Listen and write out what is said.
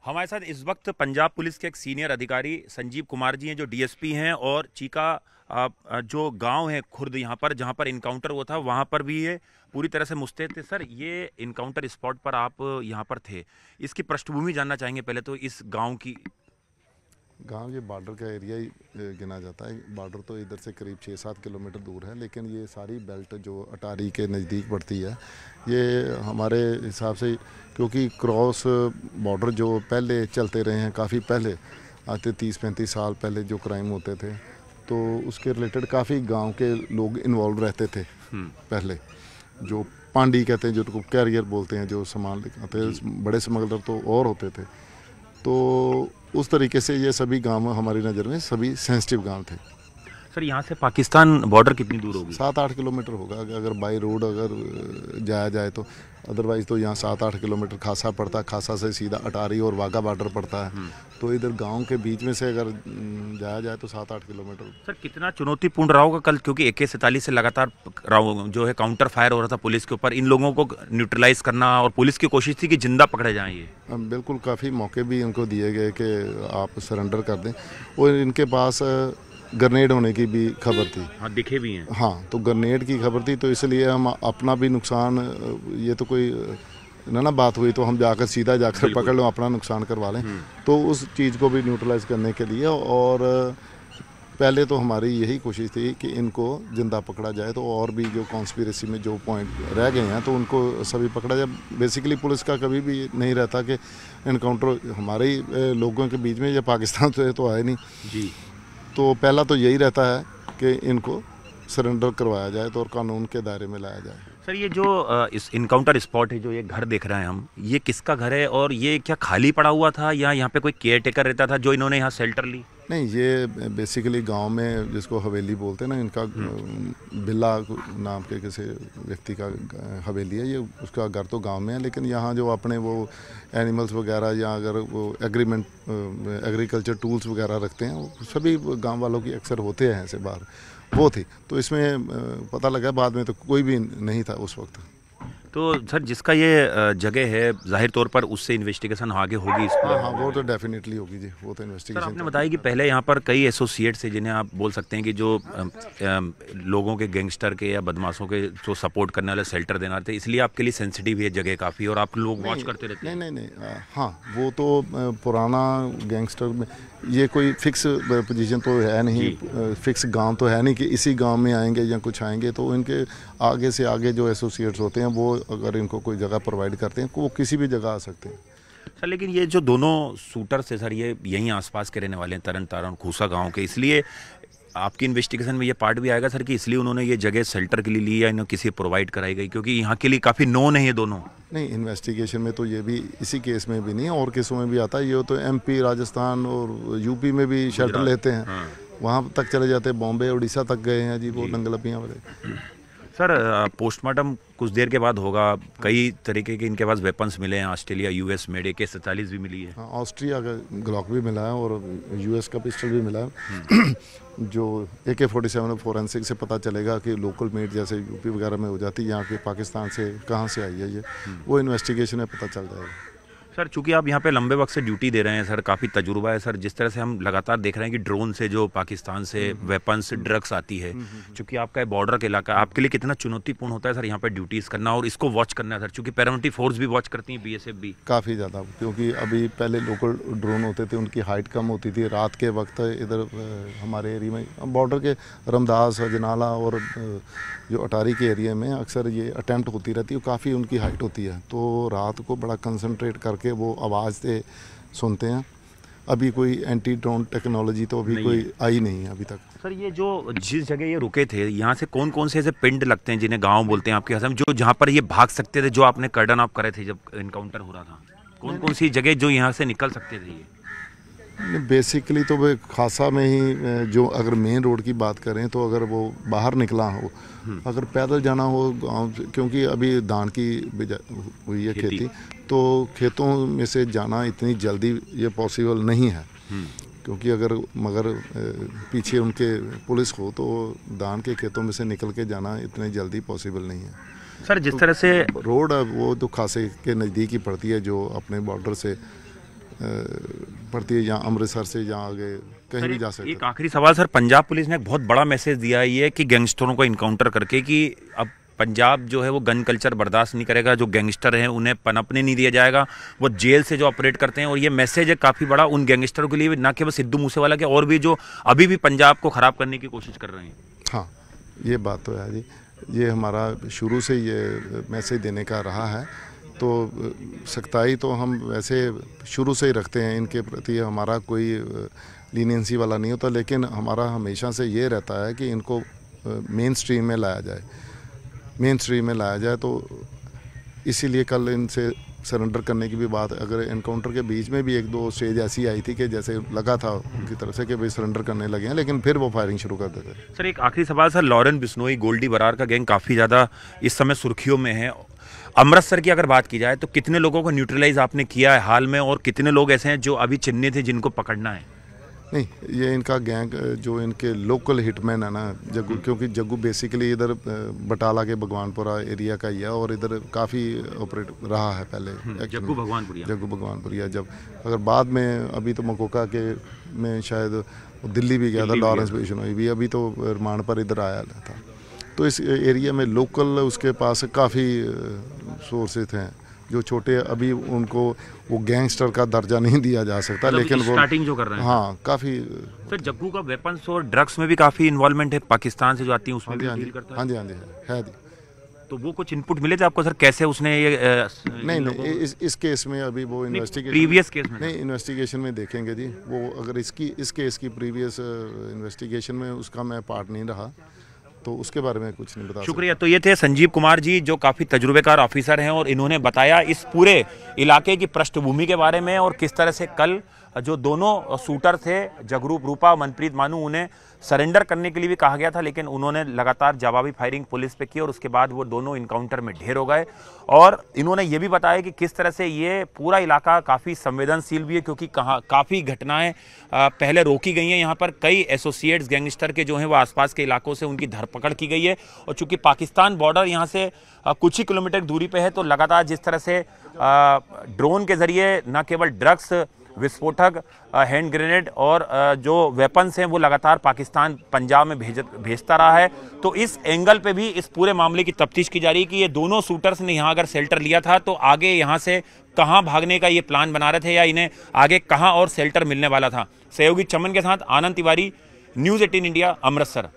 हमारे साथ इस वक्त पंजाब पुलिस के एक सीनियर अधिकारी संजीव कुमार जी हैं, जो डीएसपी हैं, और चीका जो गांव है खुर्द, यहाँ पर जहाँ पर इनकाउंटर हुआ था वहाँ पर भी ये पूरी तरह से मुस्तैद थे। सर, ये इनकाउंटर स्पॉट पर आप यहाँ पर थे, इसकी पृष्ठभूमि जानना चाहेंगे पहले तो इस गांव की। गांव ये बॉर्डर का एरिया ही गिना जाता है। बॉर्डर तो इधर से करीब 6-7 किलोमीटर दूर है, लेकिन ये सारी बेल्ट जो अटारी के नज़दीक पड़ती है, ये हमारे हिसाब से, क्योंकि क्रॉस बॉर्डर जो पहले चलते रहे हैं, काफ़ी पहले आज से 30-35 साल पहले जो क्राइम होते थे, तो उसके रिलेटेड काफ़ी गांव के लोग इन्वॉल्व रहते थे। पहले जो पांडी कहते हैं, जो कैरियर बोलते हैं, जो सामान लेकर हैं, बड़े स्मगलर तो और होते थे। तो उस तरीके से ये सभी गांव हमारी नज़र में सभी सेंसिटिव गांव थे। सर, यहाँ से पाकिस्तान बॉर्डर कितनी दूर होगी? 7-8 किलोमीटर होगा अगर बाई रोड अगर जाया जाए तो। अदरवाइज़ तो यहाँ 7-8 किलोमीटर खासा पड़ता है। खासा से सीधा अटारी और वाघा बॉर्डर पड़ता है, तो इधर गांव के बीच में से अगर जाया जाए तो 7-8 किलोमीटर। सर, कितना चुनौतीपूर्ण रहा होगा कल, क्योंकि AK-47 से लगातार जो है काउंटर फायर हो रहा था पुलिस के ऊपर, इन लोगों को न्यूट्रलाइज करना, और पुलिस की कोशिश थी कि जिंदा पकड़े जाएं ये। बिल्कुल, काफ़ी मौके भी इनको दिए गए कि आप सरेंडर कर दें, और इनके पास ग्रेनेड होने की भी खबर थी। हाँ, दिखे भी हैं। हाँ, तो ग्रेनेड की खबर थी, तो इसलिए हम अपना भी नुकसान, ये तो कोई ना बात हुई तो हम जाकर सीधा जाकर पकड़ लो, अपना नुकसान करवा लें। तो उस चीज़ को भी न्यूट्रलाइज करने के लिए, और पहले तो हमारी यही कोशिश थी कि इनको जिंदा पकड़ा जाए, तो और भी जो कॉन्स्पिरेसी में जो पॉइंट रह गए हैं तो उनको सभी पकड़ा जाए। बेसिकली पुलिस का कभी भी नहीं रहता कि इनकाउंटर हमारे लोगों के बीच में, या पाकिस्तान से तो आए नहीं जी। तो पहला तो यही रहता है कि इनको सरेंडर करवाया जाए तो और कानून के दायरे में लाया जाए। सर, ये जो इस इनकाउंटर स्पॉट है, जो ये घर देख रहे हैं हम, ये किसका घर है, और ये क्या खाली पड़ा हुआ था या यहाँ पे कोई केयर टेकर रहता था जो इन्होंने यहाँ शेल्टर ली? नहीं, ये बेसिकली गांव में जिसको हवेली बोलते हैं ना, इनका बिल्ला नाम के किसी व्यक्ति का हवेली है। ये उसका घर तो गांव में है, लेकिन यहाँ जो अपने वो एनिमल्स वगैरह, या अगर वो एग्रीकल्चर टूल्स वगैरह रखते हैं, वो सभी गांव वालों की अक्सर होते हैं ऐसे बाहर, वो थी। तो इसमें पता लगा बाद में तो कोई भी नहीं था उस वक्त। तो सर, जिसका ये जगह है, जाहिर तौर पर उससे इन्वेस्टिगेशन आगे होगी इस पर। हाँ, वो तो डेफिनेटली होगी जी, वो तो इन्वेस्टिगेशन। सर, आपने बताया कि पहले यहाँ पर कई एसोसिएट्स हैं, जिन्हें आप बोल सकते हैं कि जो लोगों के, गैंगस्टर के या बदमाशों के जो सपोर्ट करने वाले शेल्टर देना थे, इसलिए आपके लिए सेंसिटिव है जगह काफ़ी, और आप लोग वॉच करते रहते हैं। नहीं, हाँ, वो तो पुराना गैंगस्टर में ये कोई फिक्स पोजीशन तो है नहीं, फिक्स गांव तो है नहीं कि इसी गांव में आएंगे या कुछ आएंगे। तो इनके आगे से आगे जो एसोसिएट्स होते हैं, वो अगर इनको कोई जगह प्रोवाइड करते हैं, वो किसी भी जगह आ सकते हैं। सर, लेकिन ये जो दोनों शूटर्स है सर, ये यहीं आसपास के रहने वाले हैं, तरन तारण खूसा गांव के, इसलिए आपकी इन्वेस्टिगेशन में ये पार्ट भी आएगा सर कि इसलिए उन्होंने ये जगह शेल्टर के लिए ली या इन्हें किसी प्रोवाइड कराई गई, क्योंकि यहाँ के लिए काफ़ी नोन है ये दोनों? नहीं, इन्वेस्टिगेशन में तो ये भी, इसी केस में भी नहीं, और केसों में भी आता है। ये तो MP, राजस्थान और UP में भी शेल्टर लेते हैं। हाँ। वहाँ तक चले जाते हैं, बॉम्बे उड़ीसा तक गए हैं जी, वो नंगलपियाँ वाले। सर, पोस्टमार्टम कुछ देर के बाद होगा। कई तरीके के इनके पास वेपन्स मिले हैं, ऑस्ट्रेलिया US मेड AK-47 भी मिली है। हाँ, ऑस्ट्रिया का ग्लॉक भी मिला है और US का पिस्टल भी मिला है। जो AK-47 फोरेंसिक से पता चलेगा कि लोकल मेड जैसे UP वगैरह में हो जाती है, यहाँ के पाकिस्तान से कहाँ से आई है ये, वो इन्वेस्टिगेशन में पता चल जाएगा। सर, चूंकि आप यहाँ पे लंबे वक्त से ड्यूटी दे रहे हैं सर, काफ़ी तजुर्बा है सर, जिस तरह से हम लगातार देख रहे हैं कि ड्रोन से जो पाकिस्तान से वेपन्स, ड्रग्स आती है, चूंकि आपका बॉर्डर का इलाका, आपके लिए कितना चुनौतीपूर्ण होता है सर यहाँ पे ड्यूटीज़ करना और इसको वॉच करना है सर, चूंकि पैरामिलिट्री फोर्स भी वॉच करती है, BSF भी? काफ़ी ज़्यादा, क्योंकि अभी पहले लोकल ड्रोन होते थे, उनकी हाइट कम होती थी। रात के वक्त इधर हमारे एरिया में, बॉर्डर के रमदास, जनाला और जो अटारी के एरिया में अक्सर ये अटैम्प्ट होती रहती है, काफ़ी उनकी हाइट होती है, तो रात को बड़ा कंसंट्रेट करके वो आवाज़ से सुनते हैं। अभी कोई एंटी ड्रोन टेक्नोलॉजी तो अभी कोई आई नहीं है अभी तक। सर, ये जो जिस जगह ये रुके थे, यहाँ से कौन कौन से ऐसे पिंड लगते हैं जिन्हें गांव बोलते हैं आपके असम, जो जहाँ पर ये भाग सकते थे, जो आपने कर्डन ऑफ करे थे जब इनकाउंटर हो रहा था? कौन कौन सी जगह जो यहाँ से निकल सकते थे ये? बेसिकली तो वे खासा में ही, जो अगर मेन रोड की बात करें तो अगर वो बाहर निकला हो, अगर पैदल जाना हो गांव, क्योंकि अभी धान की हुई है खेती, तो खेतों में से जाना इतनी जल्दी ये पॉसिबल नहीं है, क्योंकि मगर पीछे उनके पुलिस हो तो धान के खेतों में से निकल के जाना इतनी जल्दी पॉसिबल नहीं है सर। जिस तरह से रोड है वो तो खासे के नज़दीक ही पड़ती है, जो अपने बॉर्डर से पड़ती है, या अमृतसर से या आगे कहीं भी जा सकते एक आखिरी सवाल सर, पंजाब पुलिस ने एक बहुत बड़ा मैसेज दिया है ये कि गैंगस्टरों को इनकाउंटर करके कि अब पंजाब जो है वो गन कल्चर बर्दाश्त नहीं करेगा, जो गैंगस्टर हैं उन्हें पनपने नहीं दिया जाएगा, वो जेल से जो ऑपरेट करते हैं। और ये मैसेज है काफ़ी बड़ा उन गैंगस्टरों के लिए, ना केवल सिद्धू मूसेवाला के, और भी जो अभी भी पंजाब को ख़राब करने की कोशिश कर रहे हैं। हाँ, ये बात तो है जी, ये हमारा शुरू से ये मैसेज देने का रहा है। तो सख्ताई तो हम वैसे शुरू से ही रखते हैं इनके प्रति, हमारा कोई लीनियंसी वाला नहीं होता, लेकिन हमारा हमेशा से ये रहता है कि इनको मेन स्ट्रीम में लाया जाए, मेन स्ट्रीम में लाया जाए। तो इसीलिए कल इनसे सरेंडर करने की भी बात, अगर एनकाउंटर के बीच में भी एक दो स्टेज ऐसी आई थी कि जैसे लगा था उनकी तरफ से कि भाई सरेंडर करने लगे हैं, लेकिन फिर वो फायरिंग शुरू कर देते। सर एक आखिरी सवाल सर, लॉरेन बिश्नोई, गोल्डी बरार का गैंग काफ़ी ज़्यादा इस समय सुर्खियों में है। अमृतसर की अगर बात की जाए तो कितने लोगों को न्यूट्रलाइज आपने किया है हाल में, और कितने लोग ऐसे हैं जो अभी चिन्हित थे जिनको पकड़ना है? नहीं, ये इनका गैंग जो इनके लोकल हिटमैन है ना जग्गू, क्योंकि जग्गू बेसिकली इधर बटाला के भगवानपुरा एरिया का ही है और इधर काफ़ी ऑपरेट रहा है पहले। जग्गू भगवानपुरिया जब अगर बाद में अभी तो मकोका के में शायद दिल्ली भी गया था, लॉरेंस बिश्नोई भी अभी तो रिमांड पर इधर आया था। तो इस एरिया में लोकल उसके पास काफ़ी सोर्सेज हैं जो छोटे, अभी उनको वो गैंगस्टर का दर्जा नहीं दिया जा सकता, लेकिन वो स्टार्टिंग जो कर रहे हैं। हाँ, काफ़ी। सर जग्गू का वेपन्स और ड्रग्स में भी काफ़ी इन्वॉल्वमेंट है, पाकिस्तान से जो आती है उसमें भी डील करता है। हाँ जी है जी। तो वो कुछ इनपुट मिले थे आपको सर, कैसे उसने ये नहीं, इस केस में अभी वो इन्वेस्टिगेशन, प्रीवियस केस में नहीं, इन्वेस्टिगेशन में देखेंगे जी वो। अगर इस केस की प्रीवियस इन्वेस्टिगेशन में उसका मैं पार्ट नहीं रहा तो उसके बारे में कुछ नहीं बता। शुक्रिया। तो ये थे संजीव कुमार जी जो काफ़ी तजुर्बेकार ऑफिसर हैं, और इन्होंने बताया इस पूरे इलाके की पृष्ठभूमि के बारे में, और किस तरह से कल जो दोनों शूटर थे जगरूप रूपा, मनप्रीत मानू, उन्हें सरेंडर करने के लिए भी कहा गया था, लेकिन उन्होंने लगातार जवाबी फायरिंग पुलिस पे की और उसके बाद वो दोनों इनकाउंटर में ढेर हो गए। और इन्होंने ये भी बताया कि किस तरह से ये पूरा इलाका काफ़ी संवेदनशील भी है, क्योंकि काफ़ी घटनाएं पहले रोकी गई हैं। यहाँ पर कई एसोसिएट्स गैंगस्टर के जो हैं वो आसपास के इलाकों से उनकी धरपकड़ की गई है, और चूंकि पाकिस्तान बॉर्डर यहाँ से कुछ ही किलोमीटर दूरी पे है, तो लगातार जिस तरह से ड्रोन के जरिए न केवल ड्रग्स, विस्फोटक, हैंड ग्रेनेड और जो वेपन्स हैं वो लगातार पाकिस्तान पंजाब में भेजता रहा है। तो इस एंगल पे भी इस पूरे मामले की तफ्तीश की जा रही है कि ये दोनों शूटर्स ने यहाँ अगर शेल्टर लिया था तो आगे यहाँ से कहाँ भागने का ये प्लान बना रहे थे, या इन्हें आगे कहाँ और शेल्टर मिलने वाला था। सहयोगी चमन के साथ आनंद तिवारी, न्यूज़ 18 इंडिया, अमृतसर।